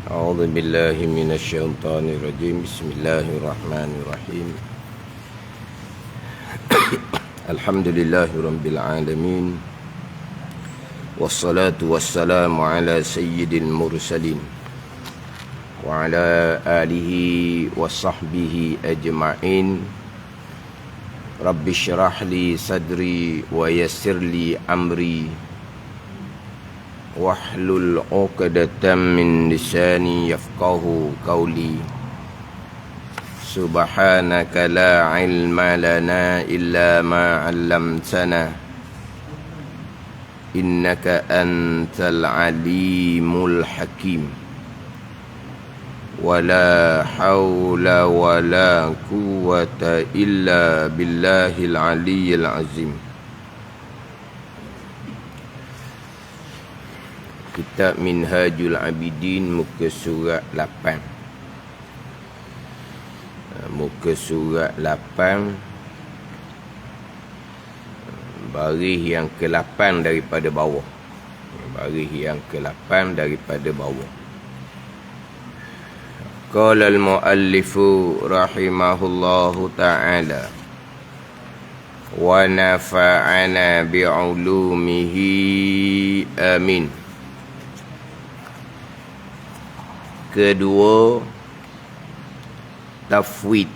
أعوذ بالله من الشيطان الرجيم. بسم الله الرحمن الرحيم. الحمد لله رب العالمين، والصلاة والسلام على سيد المرسلين وعلى آله وصحبه أجمعين. رب اشرح لي صدري ويسر لي أمري wahlul 'uqdatam min lisani yafqahu qawli. Subhanaka la ilma lana illa ma 'allamtana innaka antal alimul hakim. Wala hawla wala quwwata illa billahil aliyyil azim. Kitab Minhajul Abidin, muka surat 8. Muka surat 8, baris yang ke-8 daripada bawah. Baris yang ke-8 daripada bawah. Qala al-muallifu rahimahullahu ta'ala wa nafa'ana bi'ulumihi amin. Kedua, tafwid,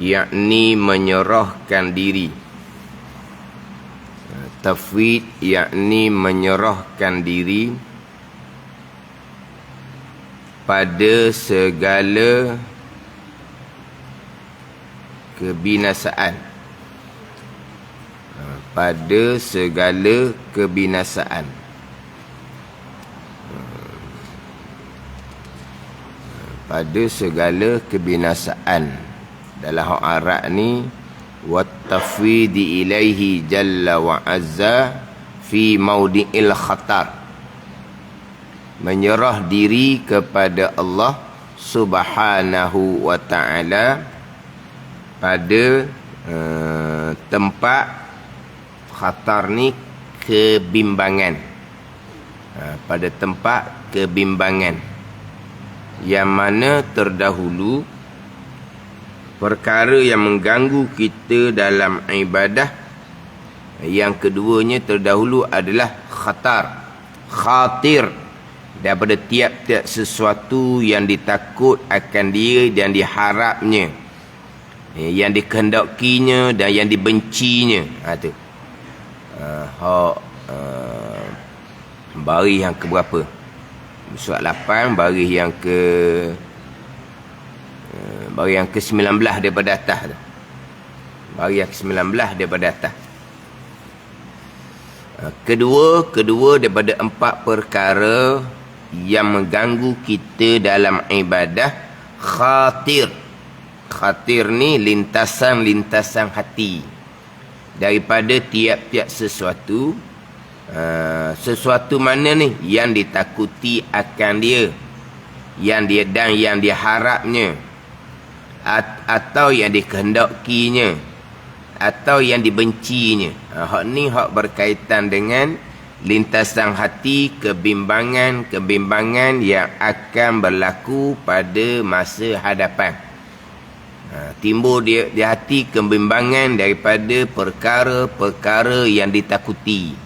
yakni menyerahkan diri. Tafwid yakni menyerahkan diri pada segala kebinasaan. Pada segala kebinasaan. Pada segala kebinasaan. Dalam hak Arab ni, wattafwidi ilaihi jalla wa azza fi maudi'il khatar. Menyerah diri kepada Allah subhanahu wa ta'ala pada tempat khatar ni, kebimbangan. Pada tempat kebimbangan, yang mana terdahulu perkara yang mengganggu kita dalam ibadah. Yang keduanya terdahulu adalah khatir, daripada tiap-tiap sesuatu yang ditakut akan dia dan diharapnya, yang dikehendakinya dan yang dibencinya. Baris yang keberapa? Surat 8, baris yang ke-19 daripada atas tu. Baris yang ke-19 daripada atas. Kedua daripada 4 perkara yang mengganggu kita dalam ibadah. Khatir ni lintasan hati daripada tiap-tiap sesuatu. Sesuatu mana ni yang ditakuti akan dia, yang diharapnya, atau yang dikehendakinya, atau yang dibencinya. Hak ni hak berkaitan dengan lintasan hati, kebimbangan yang akan berlaku pada masa hadapan. Timbul di hati kebimbangan daripada perkara-perkara yang ditakuti,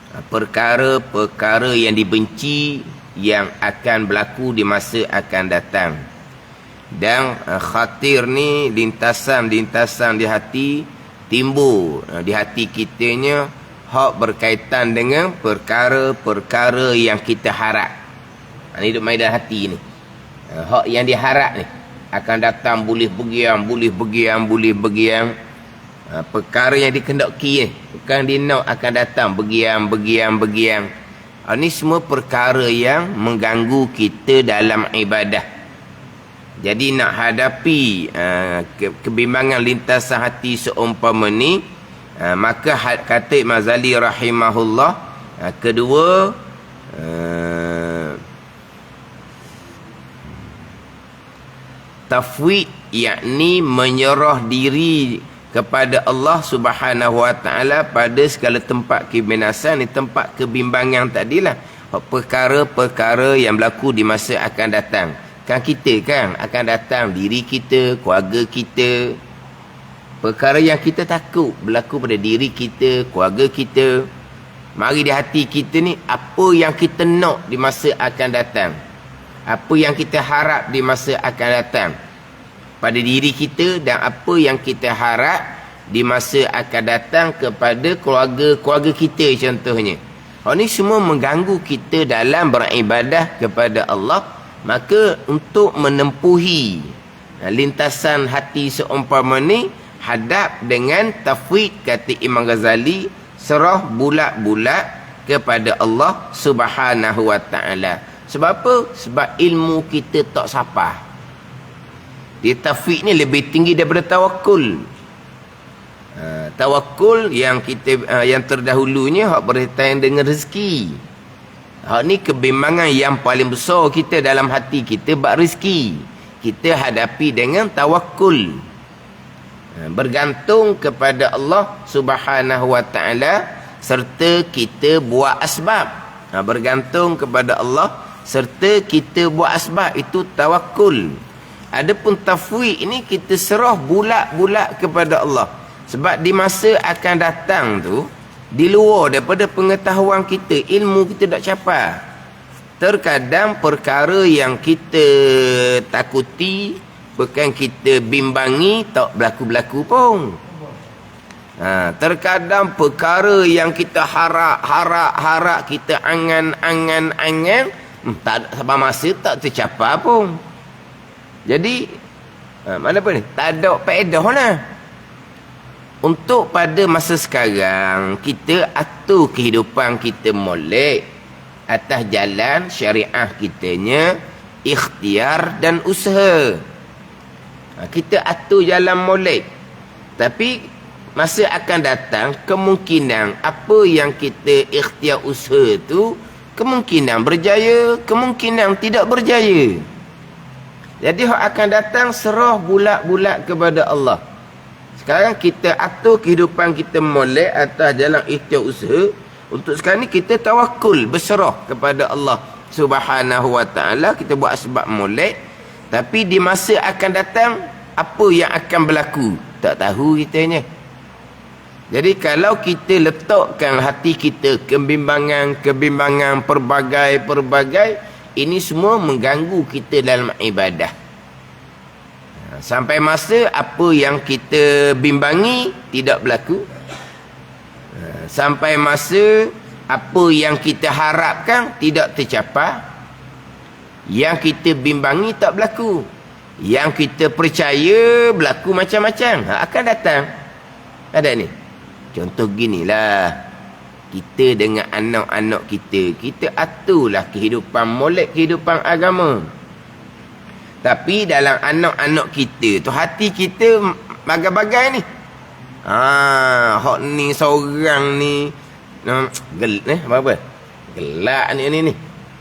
perkara-perkara yang dibenci yang akan berlaku di masa akan datang. Dan khatir ni lintasan di hati, timbul di hati kitanya hak berkaitan dengan perkara-perkara yang kita harap. Ini duk main dalam hati ni. Hak yang diharap ni akan datang, boleh begiang. Perkara yang dikehendaki ni, bukan dinau akan datang begiang. Ini semua perkara yang mengganggu kita dalam ibadah. Jadi nak hadapi kebimbangan lintasan hati seumpama ni, maka kata Imam Ghazali rahimahullah, kedua, tafwid yakni menyerah diri kepada Allah subhanahu wa ta'ala pada segala tempat kebinasan, tempat kebimbangan tadilah. perkara-perkara yang berlaku di masa akan datang. Kan kita kan akan datang, diri kita, keluarga kita. Perkara yang kita takut berlaku pada diri kita, keluarga kita. Mari di hati kita ni, apa yang kita nak di masa akan datang. Apa yang kita harap di masa akan datang. Pada diri kita dan apa yang kita harap di masa akan datang kepada keluarga-keluarga kita contohnya. Ini semua mengganggu kita dalam beribadah kepada Allah. Maka untuk menempuhi lintasan hati seumpama ni, hadap dengan tafwid, kata Imam Ghazali, serah bulat-bulat kepada Allah Subhanahu wa ta'ala. Sebab apa? Sebab ilmu kita tak sapah. Di tafwid ni lebih tinggi daripada tawakul. Tawakul yang kita yang terdahulunya hak berkaitan dengan rezeki. Hak ni kebimbangan yang paling besar kita dalam hati kita bab rezeki. Kita hadapi dengan tawakul. Bergantung kepada Allah Subhanahu wa ta'ala serta kita buat asbab. Bergantung kepada Allah serta kita buat asbab, itu tawakul. Adapun tafwid ini kita serah bulat-bulat kepada Allah. Sebab di masa akan datang tu, di luar daripada pengetahuan kita, ilmu kita tak capai. Terkadang perkara yang kita takuti, bukan kita bimbangi, tak berlaku-berlaku pun. Terkadang perkara yang kita harap, kita angan, tak sampai masa tak tercapai pun. Jadi mana apa ni? Tak ada faedah lah. Untuk pada masa sekarang, kita atur kehidupan kita molek atas jalan syariah kitanya, ikhtiar dan usaha. Kita atur jalan molek. Tapi masa akan datang, kemungkinan apa yang kita ikhtiar usaha tu, kemungkinan berjaya, kemungkinan tidak berjaya. Jadi hak akan datang serah bulat-bulat kepada Allah. Sekarang kita atur kehidupan kita molek atas jalan ikhtiar usaha. Untuk sekarang ni kita tawakul, berserah kepada Allah Subhanahu wa ta'ala. Kita buat sebab molek. Tapi di masa akan datang, apa yang akan berlaku, tak tahu kitanya. Jadi kalau kita letakkan hati kita kebimbangan pelbagai, ini semua mengganggu kita dalam ibadah. Sampai masa apa yang kita bimbangi tidak berlaku. Sampai masa apa yang kita harapkan tidak tercapai. Yang kita bimbangi tak berlaku. Yang kita percaya berlaku macam-macam. Akan datang. Ada ni. Contoh ginilah. Kita dengan anak-anak kita aturlah kehidupan molek, kehidupan agama. Tapi dalam anak-anak kita tu, hati kita bagai-bagai ni. Hak ni seorang ni apa? Gelak ni.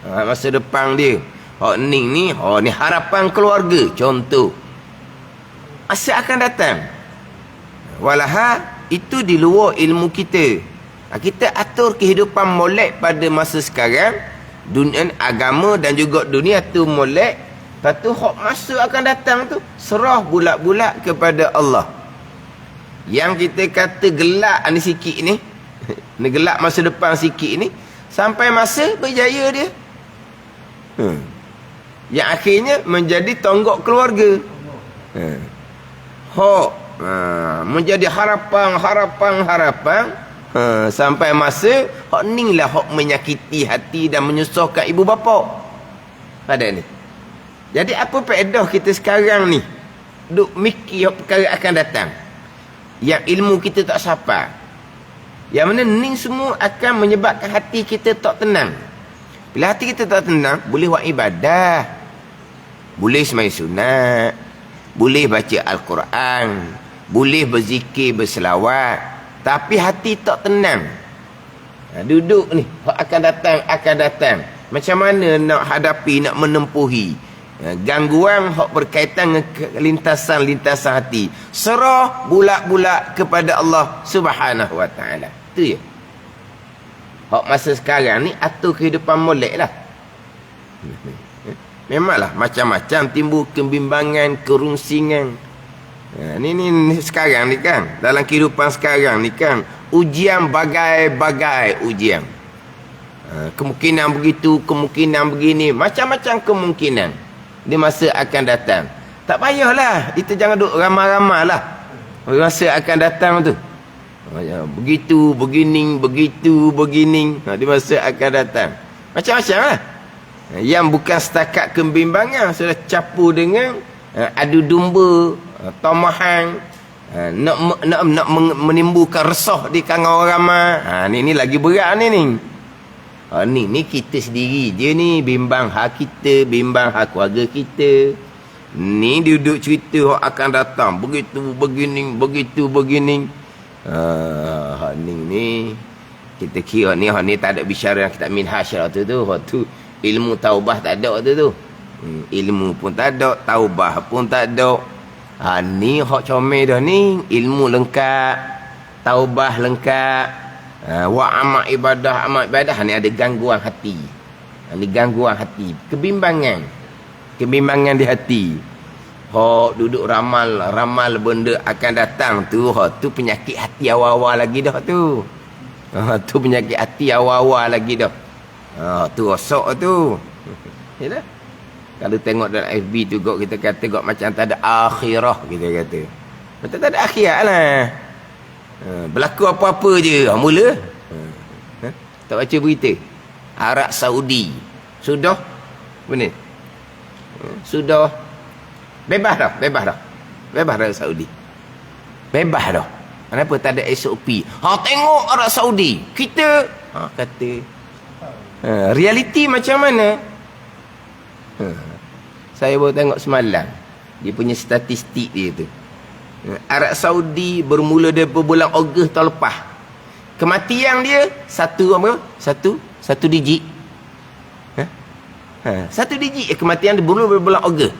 Masa depan dia. Hak ni harapan keluarga, contoh. Masa akan datang. Walaha itu di luar ilmu kita. Kita atur kehidupan molek pada masa sekarang, dunia agama dan juga dunia tu molek. Lepas tu hak masa akan datang tu serah bulat-bulat kepada Allah. Yang kita kata gelak ni sikit ni, ni gelak masa depan sikit ni, sampai masa berjaya dia. Yang akhirnya menjadi tonggak keluarga. Menjadi harapan. Sampai masa hak ni lah hak menyakiti hati dan menyusahkan ibu bapa. Pada ni. Jadi apa faedah kita sekarang ni duk mikir perkara akan datang yang ilmu kita tak sampai, yang mana ni semua akan menyebabkan hati kita tak tenang. Bila hati kita tak tenang, boleh buat ibadah, boleh sembahyang sunat, boleh baca Al-Quran, boleh berzikir, berselawat, tapi hati tak tenang. Duduk ni akan datang. Macam mana nak hadapi, nak menempuhi gangguan hak berkaitan dengan lintasan-lintasan hati. Serah bulat-bulat kepada Allah Subhanahu wa ta'ala. Itu je. Hak masa sekarang ni atur kehidupan molek lah. Memanglah macam-macam timbul kebimbangan, kerungsingan. Ni sekarang ni kan, dalam kehidupan sekarang ni kan, ujian bagai-bagai ujian. Kemungkinan begitu, kemungkinan begini, macam-macam kemungkinan di masa akan datang. Tak payahlah, kita jangan duk ramai-ramai lah masa akan datang tu. Begitu, begini, begitu, begini, di masa akan datang. Macam-macam lah. Yang bukan setakat kebimbangan, sudah campur dengan adu domba, tomahan, nak menimbulkan resah di kalangan orang ramai. Ni lagi berat ni. Ni kita sendiri je ni, bimbang hak kita, bimbang hak keluarga kita. Ni duduk cerita hak akan datang, begitu begini, begitu begini. Ni kita kira ni tak ada bicara kitab minhaj tu. Hak tu ilmu taubah tak ada tu. Ilmu pun tak ada, taubah pun tak ada. Ni hak comel dah ni, ilmu lengkap, taubah lengkap. Wa amal ibadah ni ada gangguan hati. Ni gangguan hati, kebimbangan di hati. Hak duduk ramal benda akan datang tu, hak tu penyakit hati awal-awal lagi dah tu. Tu penyakit hati awal-awal lagi dah. Tu rosak tu. Yalah. Kalau tengok dalam FB tu kita kata macam tak ada akhirah, kita kata. Betul tak ada akhirat lah. Berlaku apa-apa je mula. Tak baca berita Arab Saudi sudah benar, sudah bebas dah Arab Saudi, bebas dah. Kenapa tak ada SOP? Tengok Arab Saudi, kita kata realiti macam mana. Saya baru tengok semalam dia punya statistik dia tu. Arab Saudi bermula daripada bulan Ogos tahun lepas, kematian dia satu digit. Satu digit kematian dia bermula daripada bulan Ogos.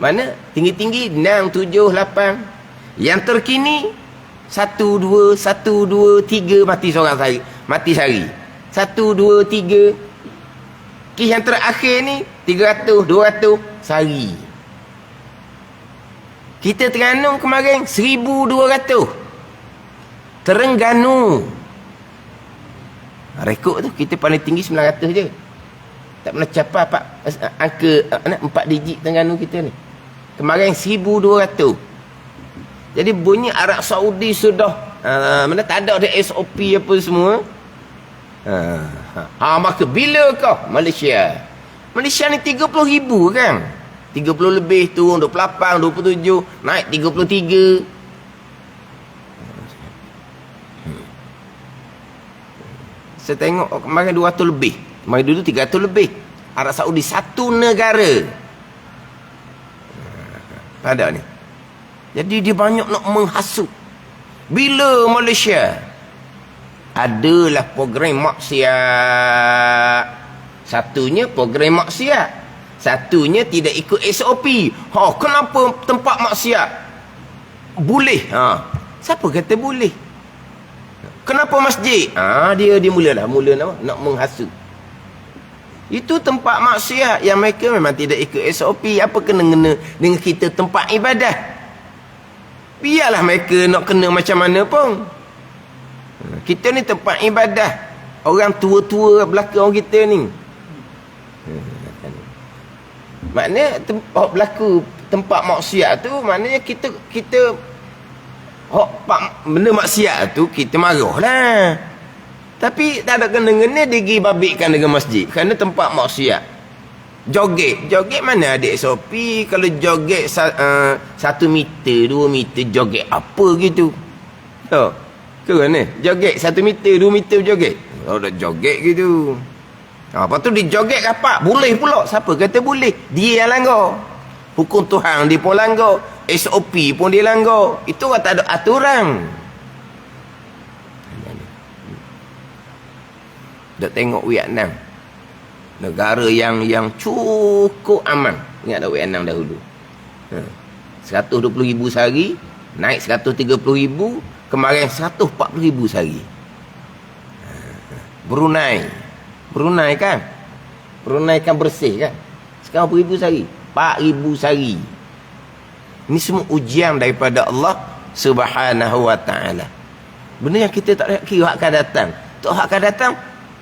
Mana tinggi-tinggi 6, 7, 8. Yang terkini 1, 2, 3 mati seorang sehari. Mati sehari 1, 2, 3. Kes yang terakhir ni 300, 200 sehari. Kita Terengganu kemarin 1,200. Terengganu. Rekod tu kita paling tinggi 900 je. Tak pernah capai angka 4 digit Terengganu kita ni. Kemarin 1,200. Jadi bunyi Arab Saudi sudah mana tak ada SOP apa semua. Maka bila kau Malaysia ni 30,000 kan, 30 lebih, turun 28, 27, naik 33. Saya tengok kemarin 200 lebih, kemarin dulu 300 lebih. Arab Saudi satu negara ada ni. Jadi dia banyak nak menghasut. Bila Malaysia adalah program maksiat, satunya program maksiat, satunya tidak ikut SOP. Kenapa tempat maksiat boleh? Siapa kata boleh? Kenapa masjid? Dia mula nak menghasut. Itu tempat maksiat yang mereka memang tidak ikut SOP. Apa kena-kena dengan kita tempat ibadah? Biarlah mereka nak kena macam mana pun. Kita ni tempat ibadah. Orang tua-tua belakang kita ni. Maknanya berlaku tempat maksiat tu, maknanya kita benda maksiat tu kita marah lah. Tapi tak ada kena-kena digi babitkan dengan masjid kerana tempat maksiat. Joget mana ada SOP? Kalau joget 1 meter 2 meter joget apa gitu. Ke mana? Joget 1 meter 2 meter joget. Dah joget gitu. Lepas tu dia joget kapak. Boleh pula. Siapa kata boleh? Dia yang langgar. Hukum Tuhan dia pun langgar. SOP pun dia langgar. Itu orang tak ada aturan. Dah tengok Vietnam. Negara yang cukup aman. Ingat dah Vietnam dahulu. 120,000 sehari. Naik 130,000. Kemarin 140,000 sehari. Brunei kan? Brunei kan bersih kan? Sekarang beribu sehari. 4,000 sehari. Ini semua ujian daripada Allah Subhanahu wa ta'ala. Benda yang kita tak nak kira hak akan datang. Untuk hak akan datang,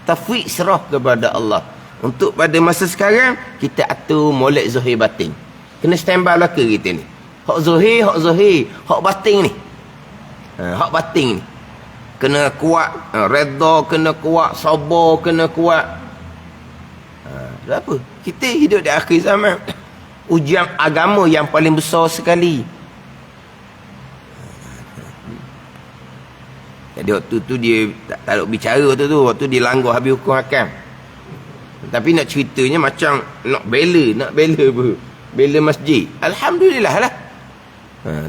tafwid serah kepada Allah. Untuk pada masa sekarang, kita atur molek zahir batin. Kena standby belaka kita ni. Hak zahir. Hak batin ni. Hak batin ni. Kena kuat. Redha kena kuat. Sabar kena kuat. Apa? Kita hidup di akhir zaman. Ujian agama yang paling besar sekali. Jadi waktu tu dia tak nak bicara waktu dia langgar habis hukum hakam. Tapi nak ceritanya macam nak bela apa? Bela masjid. Alhamdulillah lah.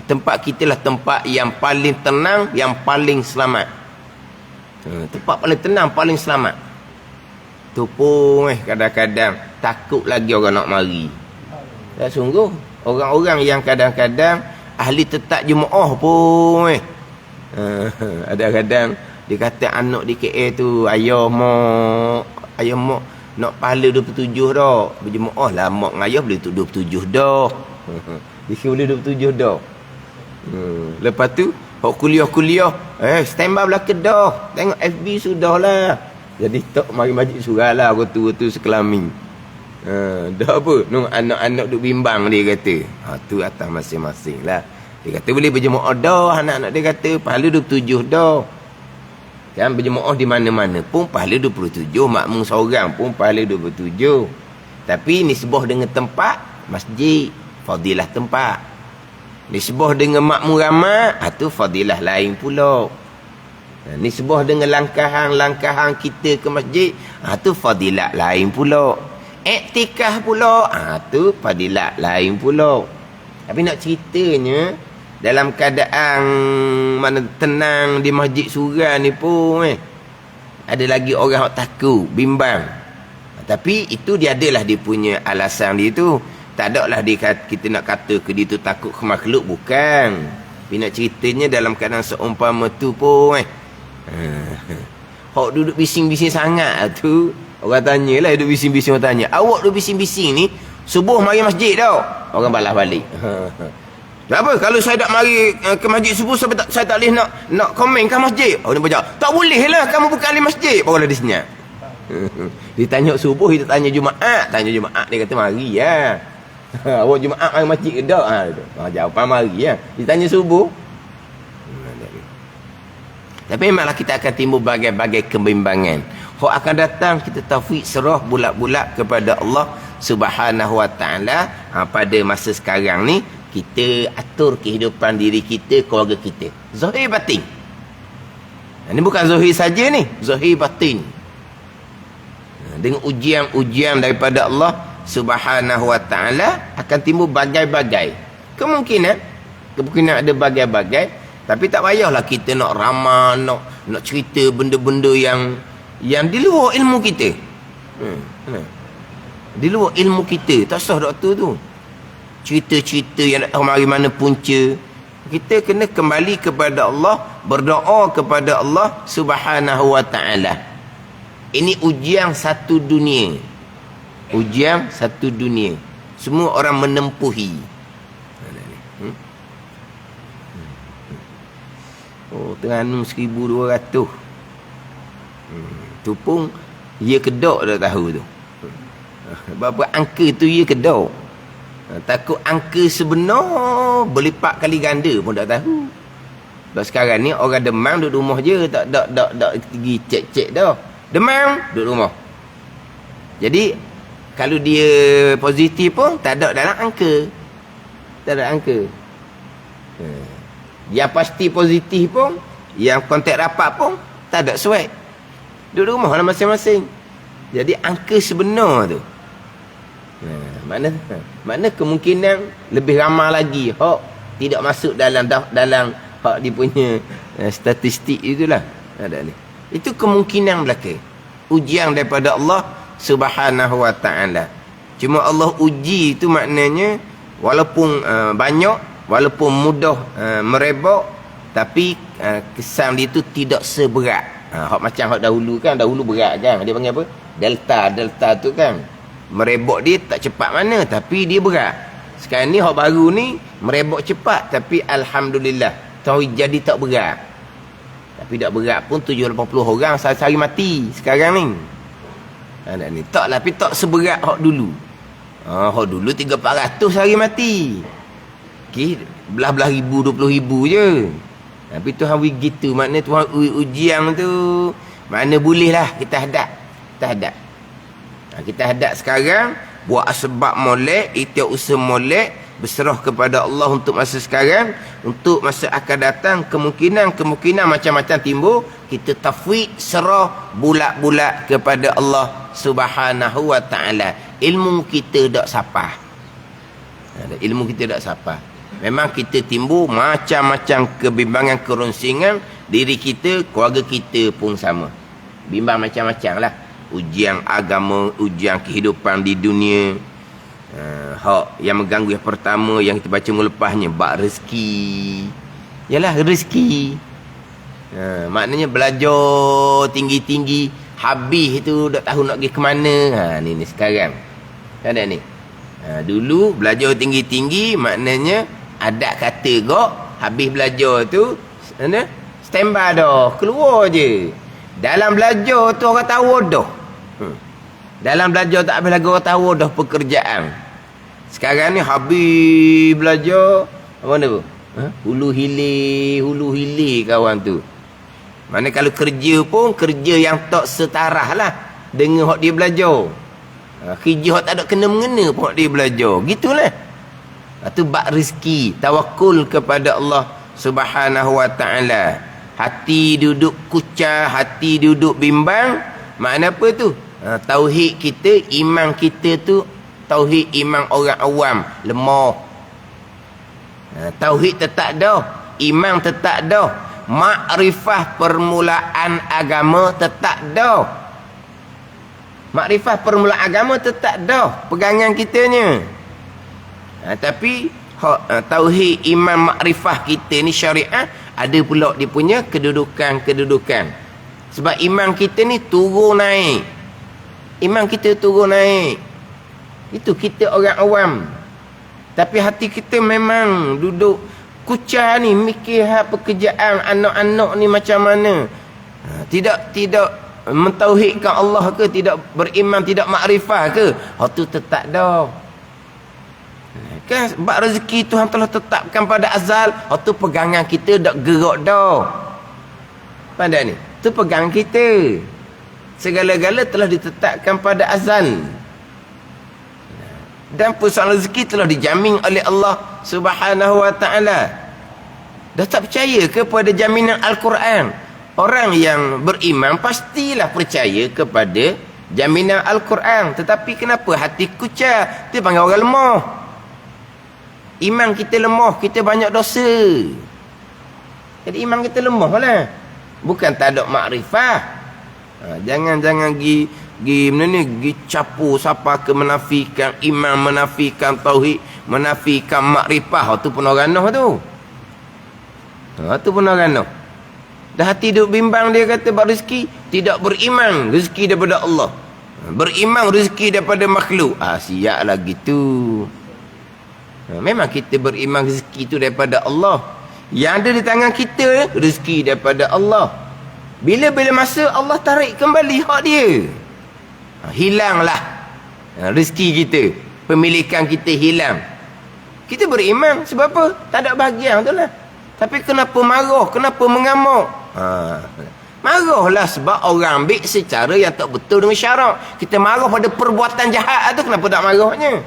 Tempat kita lah tempat yang paling tenang, yang paling selamat. Tempat paling tenang, paling selamat. Tu pun kadang-kadang takut lagi orang nak mari. Tak sungguh. Orang-orang yang kadang-kadang ahli tetap Jumaah pun ada kadang dia kata anak di KL tu ayah mak nak pahala 27 dah. Berjemaah lah mak dengan ayah boleh 27 dah. Dia boleh 27 dah. Lepas tu hok kuliah standby belaka dah. Tengok FB sudahlah. Jadi tak mari majlis surah lah orang tua tu sekelamin. Dah apa? Nung anak-anak duk bimbang dia kata. Tu atas masing-masing lah. Dia kata boleh berjemaah dah. Anak-anak dia kata pahala 27 dah. Kan berjemaah di mana-mana pun pahala 27. Makmum seorang pun pahala 27. Tapi nisbah dengan tempat masjid, fadilah tempat. Nisbah dengan makmum ramai, tu fadilah lain pula. Nisbah dengan langkahan kita ke masjid, tu fadilah lain pula. Iktikaf pula, tu fadilah lain pula. Tapi nak ceritanya dalam keadaan mana tenang di masjid surah ni pun ada lagi orang yang takut, bimbang. Tapi itu dia adalah dia punya alasan dia tu. Tak ada lah kita nak kata ke dia tu takut ke makhluk, bukan. Tapi nak ceritanya dalam keadaan seumpama tu pun hok duduk bising-bising sangat tu. Orang tanyalah duduk bising-bising, orang tanya, awak duduk bising-bising ni subuh mari masjid tau. Orang balas balik. Kenapa? Kalau saya tak mari ke masjid subuh, saya tak boleh nak komen ke masjid. Orang berjawab, tak boleh lah, kamu bukan ahli masjid. Barulah dia senyap. Dia tanya subuh, dia tanya Jumaat. Tanya Jumaat, dia kata mari ya. Awak Jumaat mari masjid ke tak? Jawapan mari ya. Dia tanya subuh. Tapi memanglah kita akan timbul bagai-bagai kebimbangan. Hak akan datang, kita taufiq serah bulat-bulat kepada Allah Subhanahu wa ta'ala. Pada masa sekarang ni, kita atur kehidupan diri kita, keluarga kita. Zahir batin. Ini bukan zahir saja ni, zahir batin. Dengan ujian-ujian daripada Allah Subhanahu wa ta'ala akan timbul bagai-bagai kemungkinan ada bagai-bagai. Tapi tak payahlah kita nak ramah, nak cerita benda-benda yang di luar ilmu kita. Di luar ilmu kita. Tak sah doktor tu. Cerita-cerita yang tak tahu mari mana punca. Kita kena kembali kepada Allah, berdoa kepada Allah Subhanahu wa ta'ala. Ini ujian satu dunia. Ujian satu dunia. Semua orang menempuhi. Terengganu 1,200. Tu pun ia kedok dah tahu tu. Berapa angka tu ia kedok. Takut angka sebenar berlipat kali ganda pun tak tahu. Sebab sekarang ni orang demam duduk rumah je, tak pergi cek-cek dah. Demam duduk rumah. Jadi kalau dia positif pun tak ada dalam angka. Tak ada angka. Yang pasti positif pun, yang kontak rapat pun tak ada swab. Duduk rumah lah masing-masing. Jadi angka sebenar tu. Mana kemungkinan lebih ramai lagi hak tidak masuk dalam hak dia punya statistik itulah. Ada ni. Itu kemungkinan belaka. Ujian daripada Allah Subhanahu wa ta'ala. Cuma Allah uji itu maknanya walaupun banyak, walaupun mudah merebak, tapi kesan dia itu tidak seberat. Hak macam hak dahulu kan, dahulu berat kan. Dia panggil apa? Delta tu kan. Merebok dia tak cepat mana tapi dia berat. Sekarang ni hak baru ni merebok cepat tapi alhamdulillah tauhid jadi tak berat. Tapi tak berat pun 780 orang sehari mati sekarang ni. Ni tak, tapi tak seberat hak dulu. Hak dulu 300-400 sehari mati. Okey, belah-belah ribu, 20,000 je. Tapi Tuhan bagi gitu, maknanya Tuhan ujian tu mana boleh lah kita hadap. Kita hadap sekarang, buat sebab molek, ikhtiar usaha molek, berserah kepada Allah untuk masa sekarang. Untuk masa akan datang, kemungkinan macam-macam timbul. Kita tafwid, serah bulat-bulat kepada Allah Subhanahu wa ta'ala. Ilmu kita tak sapah. Memang kita timbul macam-macam kebimbangan, keronsingan. Diri kita, keluarga kita pun sama. Bimbang macam-macam lah. Ujian agama, ujian kehidupan di dunia. Hak yang mengganggu yang pertama yang kita baca melepasnya, bab rezeki. Yalah, rezeki. Maknanya belajar tinggi-tinggi, habis tu tak tahu nak pergi ke mana. Ni sekarang. Ada ni. Dulu belajar tinggi-tinggi maknanya adat kata gok, habis belajar tu standby dah, keluar je. Dalam belajar tu orang tahu dah. Dalam belajar tak habis lagi orang tahu dah pekerjaan. Sekarang ni habis belajar apa mana tu? Hulu hilir kawan tu. Mana kalau kerja pun kerja yang tak setarah lah dengan hak dia belajar. Kerja hak tak ada kena-mengena pun hak dia belajar. Gitulah. Itu bab rezeki, tawakul kepada Allah Subhanahu wa ta'ala. Hati duduk kucah, hati duduk bimbang. Makna apa tu? Tauhid kita, iman kita tu tauhid iman orang awam, lemah. Tauhid tetap dah, iman tetap dah, makrifah permulaan agama tetap dah. Makrifah permulaan agama tetap dah pegangan kitanya. Tapi tauhid iman makrifah kita ni syariat ada pula dia punya kedudukan. Sebab iman kita ni turun naik. Itu kita orang awam. Tapi hati kita memang duduk kucah ni, mikir pekerjaan anak-anak ni macam mana. Tidak mentauhidkan Allah ke, tidak beriman, tidak makrifah ke, hak tu tetap dah. Kan sebab rezeki Tuhan telah tetapkan pada azal, hak tu pegangan kita dak gerak dah. Pandai ni, tu pegangan kita. Segala-gala telah ditetapkan pada azal. Dan persoalan rezeki telah dijamin oleh Allah Subhanahu wa ta'ala. Dah tak percaya kepada jaminan Al-Quran? Orang yang beriman pastilah percaya kepada jaminan Al-Quran. Tetapi kenapa hati kucah? Dia panggil orang lemah. Iman kita lemah, kita banyak dosa. Jadi iman kita lemah lah. Bukan tak ada makrifah. Jangan gi capu siapa ke menafikan iman, menafikan tauhid, menafikan makrifah. Tu pun orang noh tu. Tu pun orang noh. Dah hati duk bimbang, dia kata bab rezeki, tidak beriman rezeki daripada Allah. Beriman rezeki daripada makhluk. Siap lah gitu. Memang kita beriman rezeki itu daripada Allah. Yang ada di tangan kita rezeki daripada Allah. Bila masa Allah tarik kembali hak dia, hilanglah rezeki kita, pemilikan kita hilang. Kita beriman sebab apa? Tak ada bahagian tu lah. Tapi kenapa marah? Kenapa mengamuk? Marahlah sebab orang ambil secara yang tak betul dengan syarak. Kita marah pada perbuatan jahat tu, kenapa tak marahnya?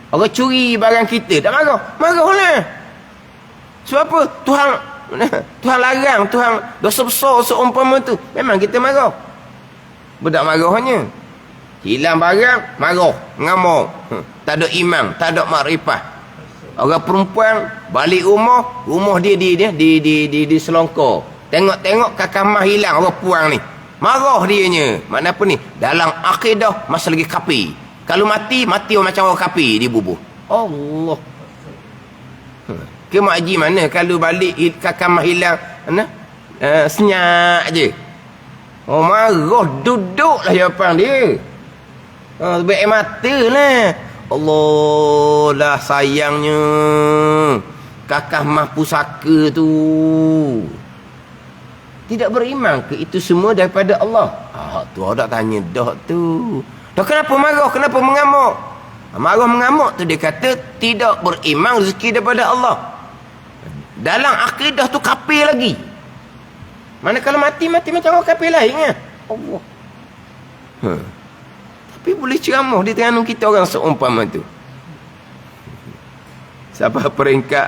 Orang curi barang kita, tak marah? Marahlah. Sebab apa? Tuhan larang, Tuhan dosa besar seumpama tu. Memang kita marah. Budak marahnya. Hilang barang, marah, ngamuk. Tak ada iman, tak ada makrifah. Orang perempuan balik rumah dia di selongkor. Tengok kakamah hilang orang puang ni. Marah dianya. Mana apa ni? Dalam akidah masa lagi kafir. Kalau mati macam orang kafir dibubuh. Allah. Ke makji mana kalau balik kakamah hilang, senyap je. Oh, marah duduklah jawapan dia. Baik mata lah. Allah lah sayangnya. Kakak mah pusaka tu. Tidak beriman ke itu semua daripada Allah? Tu ada tanya dah tu. Dah kenapa marah? Kenapa mengamuk? Marah mengamuk tu dia kata tidak beriman rezeki daripada Allah. Dalam akidah tu kafir lagi. Mana kalau mati macam orang kafir lain kan? Allah. Tapi boleh ceramah di tengah kita orang seumpama tu. Siapa peringkat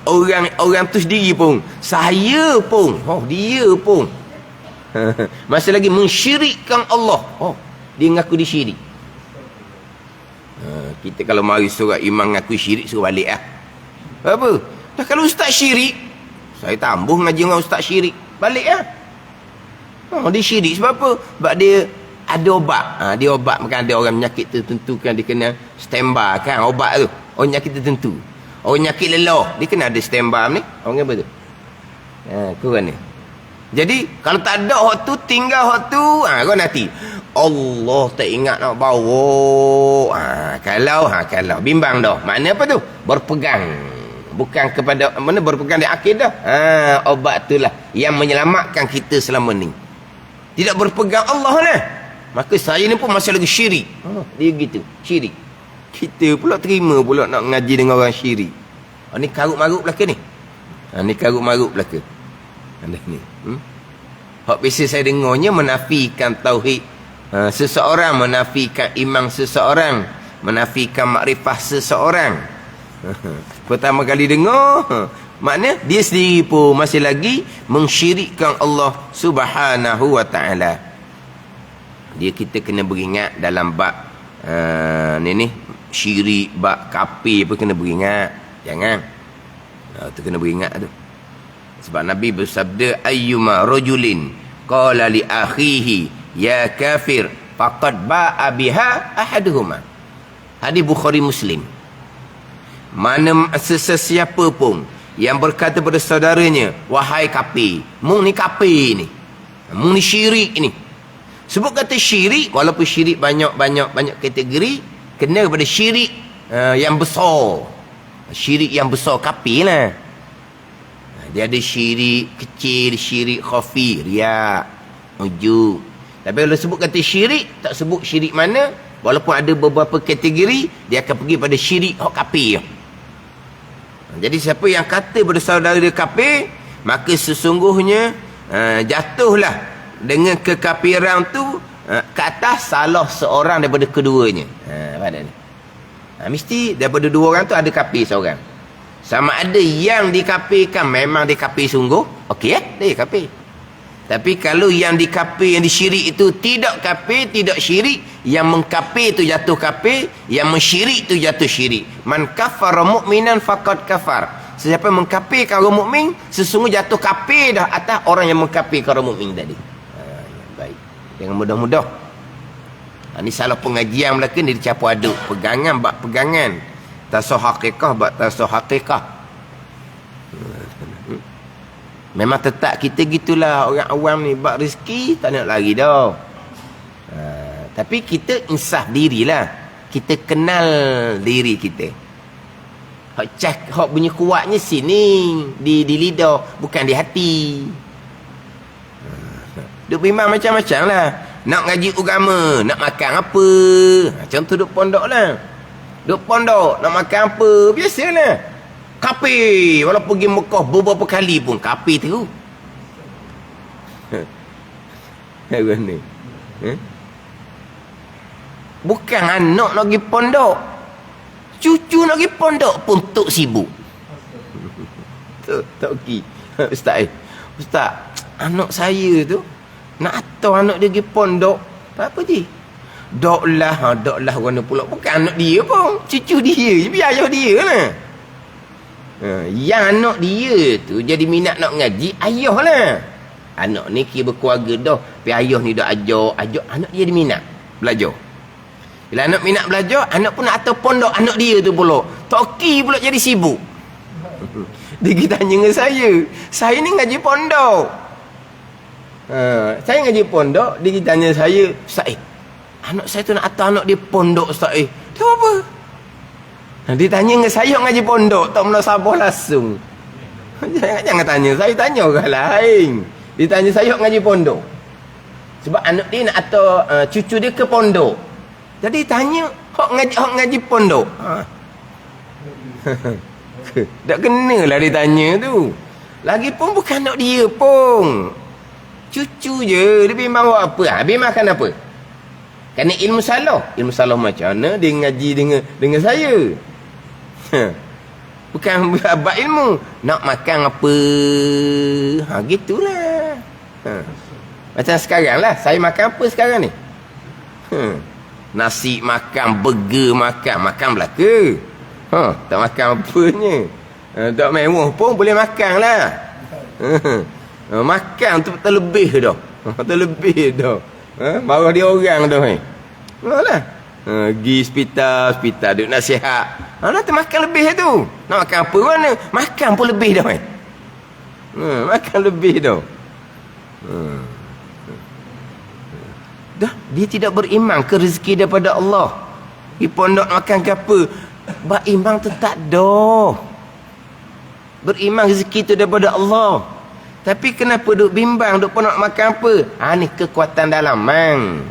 orang tu sendiri pun, saya pun, dia pun masih lagi mensyirikkan Allah. Dia ngaku disyirik. Kita kalau mari surat imam ngaku syirik, suruh balik lah. Apa? Dah kalau ustaz syirik, saya tambah ngaji dengan ustaz syirik, balik lah. Dia syirik sebab apa? Sebab dia ada obat. Dia obat, maka ada orang penyakit tertentu kan dia kena standby kan obat tu. Orang penyakit tertentu. Orang penyakit lelah, dia kena ada standby ni. Orang apa tu? Kurang ni. Jadi kalau tak ada hak tu, tinggal hak tu, kau nanti Allah tak ingat nak bawa. Kalau bimbang dah. Makna apa tu? Berpegang. Bukan kepada mana berpegang di akidah. Obat itulah yang menyelamatkan kita selama ni. Tidak berpegang Allah lah. Maka saya ni pun masih lagi syirik. Dia gitu, syirik. Kita pula terima pula nak ngaji dengan orang syirik. Ni karut-marut belaka ni. Ni karut-marut belaka. Ni. Hak biasa saya dengarnya menafikan tauhid seseorang, menafikan iman seseorang, menafikan makrifah seseorang. Pertama kali dengar, maknanya dia sendiri pun masih lagi mensyirikkan Allah Subhanahu wa taala. Dia kita kena beringat dalam bab ni syirik, bab kafir pun kena beringat. Jangan. Tu kena beringat tu. Sebab Nabi bersabda ayyuma rajulin qala li akhihi ya kafir faqad ba'a biha ahaduhuma. Hadis Bukhari Muslim. Mana sesiapa pun yang berkata pada saudaranya wahai kafir, mung ni kafir ni, mung ni syirik ni. Sebut kata syirik, walaupun syirik banyak kategori, kena pada syirik yang besar. Syirik yang besar kafir lah. Dia ada syirik kecil, syirik khafi, riak, ujub. Tapi kalau sebut kata syirik, tak sebut syirik mana, walaupun ada beberapa kategori, dia akan pergi pada syirik hak kafir. Jadi siapa yang kata pada saudara dia kafir, maka sesungguhnya jatuhlah dengan kekafiran tu ke atas salah seorang daripada keduanya. Pada ni. Mesti daripada dua orang tu ada kafir seorang. Sama ada yang dikafirkan memang dikafir sungguh, okey dia kafir. Tapi kalau yang dikafir, yang disyirik itu tidak kafir, tidak syirik, yang mengkafir itu jatuh kafir, yang mensyirik itu jatuh syirik. Man kafara mu'minan faqad kafar. Siapa yang mengkafirkan orang mukmin, sesungguhnya jatuh kafir dah atas orang yang mengkafirkan orang mukmin tadi. Baik. Jangan mudah-mudah. Ini salah pengajian belaka ni dicampur aduk. Pegangan bab pegangan. Tasawuf hakikah bab tasawuf hakikah. Memang tetap kita gitulah orang awam ni bab rezeki tak nak lari dah. Tapi kita insaf dirilah. Kita kenal diri kita. Hak bunyi kuatnya sini di lidah, bukan di hati. Duk bimbang macam-macam lah. Nak ngaji agama, nak makan apa? Macam tu duk pondok lah. Duk pondok, nak makan apa? Biasalah. Kafir. Walaupun pergi Mekah beberapa kali pun kafir tu. Apa ni? Bukan anak nak pergi pondok. Cucu nak pergi pondok pun tok sibuk. Tak okey. Ustaz, anak saya tu nak atau anak dia pergi pondok. Apa je? Doklah warna pula. Bukan anak dia pun, cucu dia je, biar ayah dia lah. Yang anak dia tu jadi minat nak ngaji, ayah lah. Anak ni kira berkeluarga dah, tapi ayah ni dah ajak anak dia minat belajar. Bila anak minat belajar, anak pun nak atur pondok anak dia tu pula. Tak okey pula jadi sibuk. Dia tanya dengan saya ni ngaji pondok. Saya ngaji pondok, dia tanya saya, Ustaz, anak saya tu nak hantar anak dia pondok, Ustaz. Dia apa? Dia tanya dengan saya ngaji pondok, tak munasabah langsung. Jangan tanya saya, tanya orang lain. Dia tanya saya ngaji pondok. Sebab anak dia nak hantar cucu dia ke pondok. Jadi tanya, hok ngaji pondok. Tak kenalah dia tanya tu. Lagipun bukan anak dia pun. Cucu je. Dia bimbang buat apa? Habis makan apa? Kerana ilmu salah macam mana dia ngaji dengan saya. Bukan abad ilmu. Nak makan apa? Gitulah. Macam sekarang lah. Saya makan apa sekarang ni? Nasi makan, burger makan belaka. Tak makan apanya. Tak mewah pun boleh makan lah. Makan tu terlebih dah. Terlebih dah. Marah dia orang dah. Lah. Pergi hospital duk nasihat. Nak makan lebih tu. Nak makan apa mana? Makan pun lebih dah. Makan lebih dah. Dah, dia tidak beriman ke rezeki daripada Allah. Di pondok makan ke apa? Beriman tu tak dah. Beriman rezeki tu daripada Allah. Tapi kenapa duk bimbang, duk pondok makan apa? Ni kekuatan dalaman.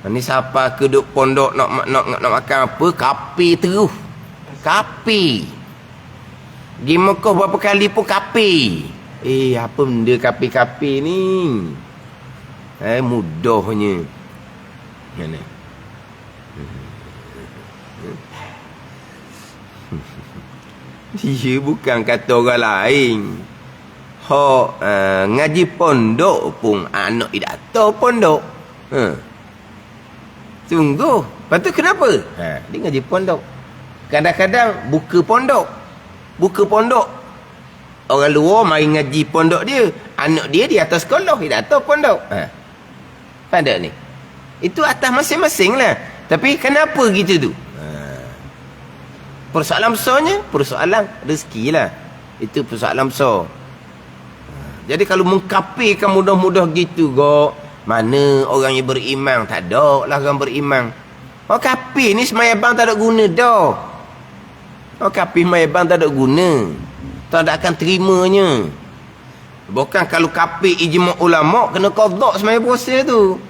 Ni siapa ke duk pondok nak makan apa? Kapi terus. Kapi. Di Mekah berapa kali pun kapi. Apa benda kapi-kapi ni? Mudahnya. Mana? Dia bukan kata orang lain. Ngaji pondok pun anak tidak tahu pondok. Tunggu. Lepas tu kenapa? Dia ngaji pondok. Kadang-kadang buka pondok. Orang luar mari ngaji pondok dia. Anak dia di atas sekolah. Dia tak tahu pondok. Pada ni. Itu atas masing-masing lah. Tapi kenapa gitu tu? Persoalan besarnya, persoalan rezeki lah. Itu persoalan besar. Jadi kalau mengkapirkan mudah-mudah gitu kok, mana orang yang beriman? Tak ada lah orang beriman. Orang kafir ni semaya bang tak ada guna dah. Orang kafir semaya bang tak ada guna. Tak ada akan terimanya. Bukan kalau kafir ijma' ulama' kena qadha' semaya puasa tu.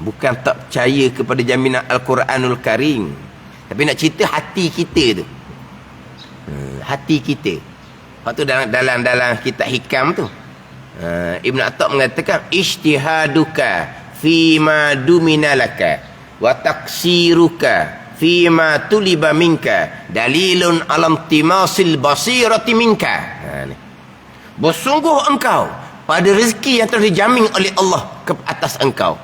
Bukan tak percaya kepada jaminan Al-Quranul Karim. Tapi nak cerita hati kita tu. Hati kita. Waktu dalam kitab hikam tu. Ibn Attab mengatakan ijtihaduka fima duminalaka wa taqsiruka fima tuliba minka dalilun alam timasil basirati minka. Bersungguh engkau pada rezeki yang telah dijamin oleh Allah ke atas engkau,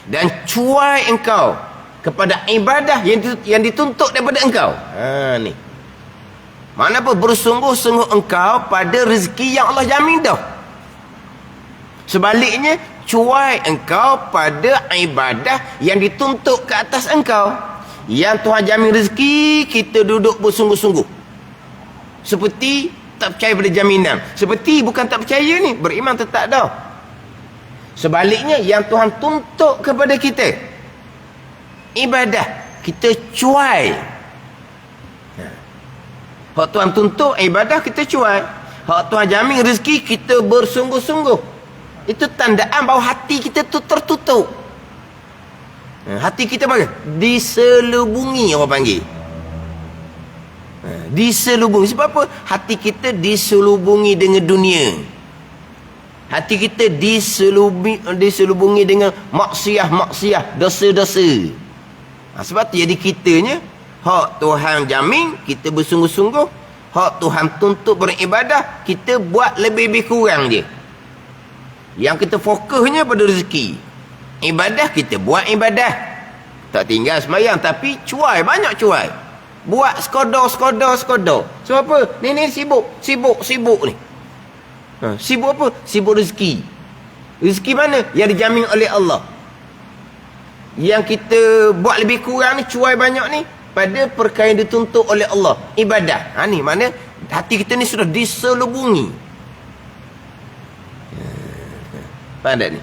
dan cuai engkau kepada ibadah yang dituntut daripada engkau. Ni. Mana apa? Bersungguh-sungguh engkau pada rezeki yang Allah jamin dah. Sebaliknya, cuai engkau pada ibadah yang dituntut ke atas engkau. Yang Tuhan jamin rezeki, kita duduk bersungguh-sungguh. Seperti tak percaya pada jaminan. Seperti bukan tak percaya ni, beriman tetap dah. Sebaliknya, yang Tuhan tuntut kepada kita, ibadah, kita cuai. Hak Tuhan tuntut ibadah, kita cuai. Hak Tuhan jamin rezeki, kita bersungguh-sungguh. Itu tandaan bahawa hati kita tu tertutup. Hati kita bagaimana? Diselubungi, orang panggil. Diselubungi. Sebab apa? Hati kita diselubungi dengan dunia. Hati kita diselubungi dengan maksiat, dosa-dosa. Sebab tu jadi kitanya, hak Tuhan jamin, kita bersungguh-sungguh. Hak Tuhan tuntut beribadah, kita buat lebih-lebih kurang je. Yang kita fokusnya pada rezeki. Ibadah, kita buat ibadah. Tak tinggal sembahyang, tapi cuai, banyak cuai. Buat sekodar. Sebab apa? Ni sibuk ni. Sibuk apa? Sibuk rezeki. Rezeki mana? Yang dijamin oleh Allah. Yang kita buat lebih kurang ni, cuai banyak ni, pada perkara yang dituntut oleh Allah, ibadah. Ni mana hati kita ni sudah diselubungi. Faham tak ni?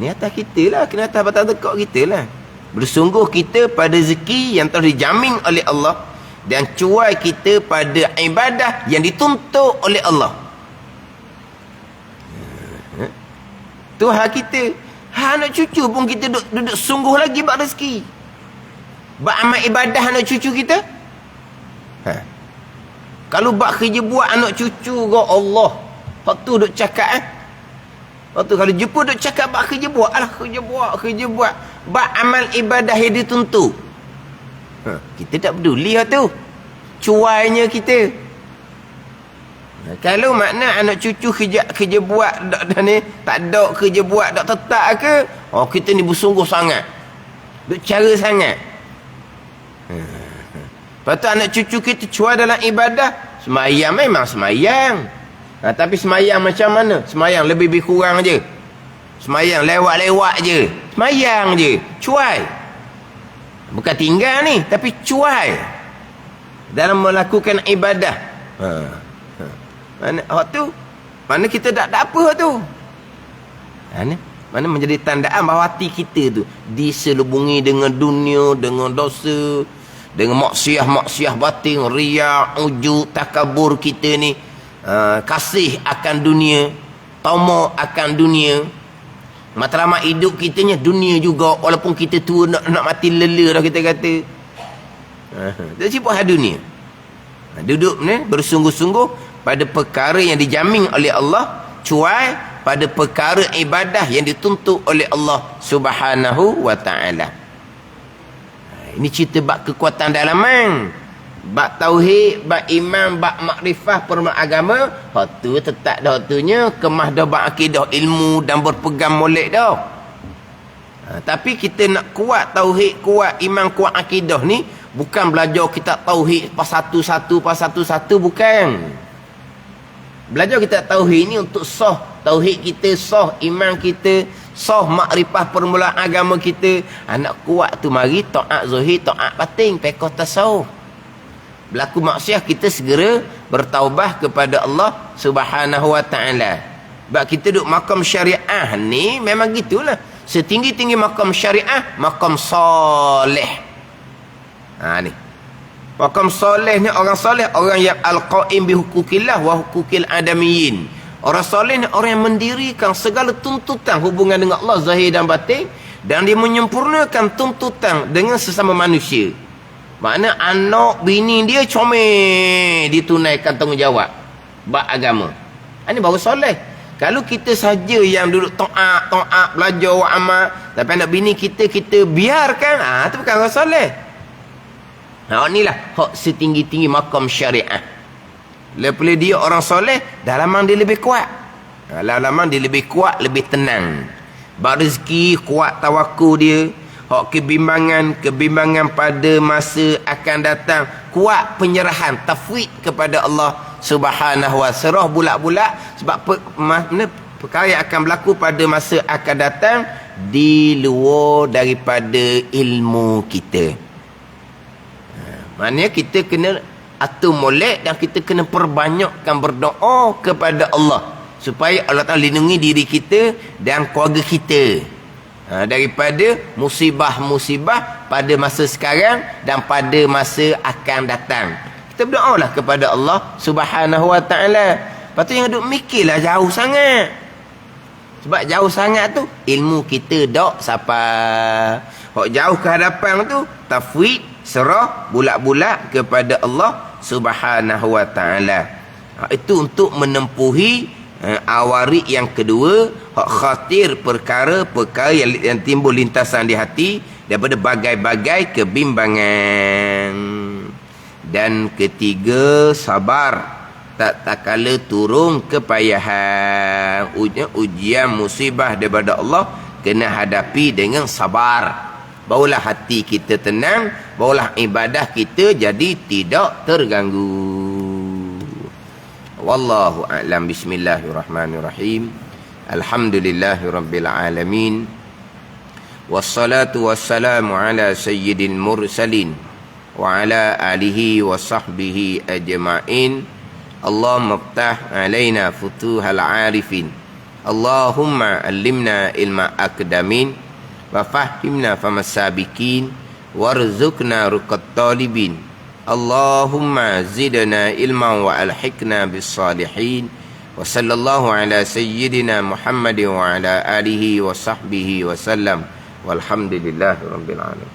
Ni atas kita lah, kena atas batas tekak kita lah. Bersungguh kita pada rezeki yang telah dijamin oleh Allah, dan cuai kita pada ibadah yang dituntut oleh Allah. Tuhan kita, anak cucu pun kita duduk sungguh lagi buat rezeki, buat amal ibadah anak cucu kita. Kalau buat kerja buat anak cucu ke Allah, waktu duk cakap waktu kalau jumpa duk cakap buat kerja buat, alah kerja buat buat amal ibadah yang dituntut. Kita tak peduli lah tu cuainya kita. Kalau makna anak cucu kerja buat dak ni, tak ada kerja buat dak tetap ke, kita ni bersungguh sangat, duk cara sangat. Lepas tu anak cucu kita cuai dalam ibadah, semayang memang semayang, tapi semayang macam mana? Semayang lebih kurang je, semayang lewat-lewat je, semayang je, cuai. Bukan tinggal ni, tapi cuai dalam melakukan ibadah. Mana tu? Mana kita tak apa tu? Mana menjadi tandaan bahawa hati kita tu diselubungi dengan dunia, dengan dosa, dengan maksiat batin, riya, ujub, takabur kita ni, kasih akan dunia, tamak akan dunia. Matlamat hidup kitanya dunia juga, walaupun kita tua nak mati lela dah kita kata. Jadi sibuk hal dunia. Duduk ni bersungguh-sungguh pada perkara yang dijamin oleh Allah, cuai pada perkara ibadah yang dituntut oleh Allah Subhanahu wa taala. Ini cerita bab kekuatan dalaman, bab tauhid, bab iman, bab makrifah, perma agama. Hak tu tetap dah tunya kemah dah bab akidah, ilmu dan berpegang molek dah. Tapi kita nak kuat tauhid, kuat iman, kuat akidah ni bukan belajar kitab tauhid pas satu-satu, bukan. Belajar kita tauhid ni untuk sah tauhid kita, sah iman kita, sah makrifah permulaan agama kita. Anak kuat tu mari taat zahir, taat batin, pekoh tasawuf. Berlaku maksiat kita segera bertaubah kepada Allah Subhanahu wa taala. Sebab kita duduk makam syariah ni memang gitulah. Setinggi-tinggi makam syariah, makam soleh. Ni makam soleh ni, orang soleh orang yang al-qaim bi hukukillah wa hukukil adamiyin. Orang soleh ni orang yang mendirikan segala tuntutan hubungan dengan Allah zahir dan batin, dan dia menyempurnakan tuntutan dengan sesama manusia. Makna anak bini dia comel ditunaikan tanggungjawab bab agama. Ini baru soleh. Kalau kita saja yang duduk taat belajar buat amal, tapi anak bini kita biarkan, itu bukan orang soleh. Inilah hak setinggi-tinggi makam syariah. Lepas dia orang soleh, dalaman dia lebih kuat. Dalaman dia lebih kuat, lebih tenang. Bab rezeki kuat tawakul dia. Hak kebimbangan pada masa akan datang, kuat penyerahan, tafwid kepada Allah Subhanahu wa serah bulat-bulat. Sebab perkara yang akan berlaku pada masa akan datang di luar daripada ilmu kita. Maknanya kita kena atur molek dan kita kena perbanyakkan berdoa kepada Allah supaya Allah Ta'ala lindungi diri kita dan keluarga kita daripada musibah-musibah pada masa sekarang dan pada masa akan datang. Kita berdoalah kepada Allah Subhanahu wa taala. Lepas tu jangan duk mikirlah jauh sangat. Sebab jauh sangat tu ilmu kita tak sampai. Hak jauh ke hadapan tu tafwid, serah bulat-bulat kepada Allah Subhanahu wa taala. Itu untuk menempuhi awarik yang kedua, hak khatir, perkara-perkara yang timbul lintasan di hati daripada bagai-bagai kebimbangan. Dan ketiga, sabar tak kala turun kepayahan. Ujian musibah daripada Allah kena hadapi dengan sabar. Barulah hati kita tenang, barulah ibadah kita jadi tidak terganggu. Wallahu a'lam. Bismillahirrahmanirrahim. Alhamdulillahirabbil alamin. wassalatu wassalamu ala sayyidil mursalin wa ala alihi wa sahbihi ajma'in. Allahumma iftah alaina futuhal arifin, Allahumma allimna ilma akdamin, wa fahimna famasabikin, warzuqna ruqat talibin. Allahumma zidna ilman wa alhiqna bis salihin. Wa sallallahu ala sayyidina Muhammadin wa ala alihi wa sahbihi wa sallam. Walhamdulillahi rabbil alamin.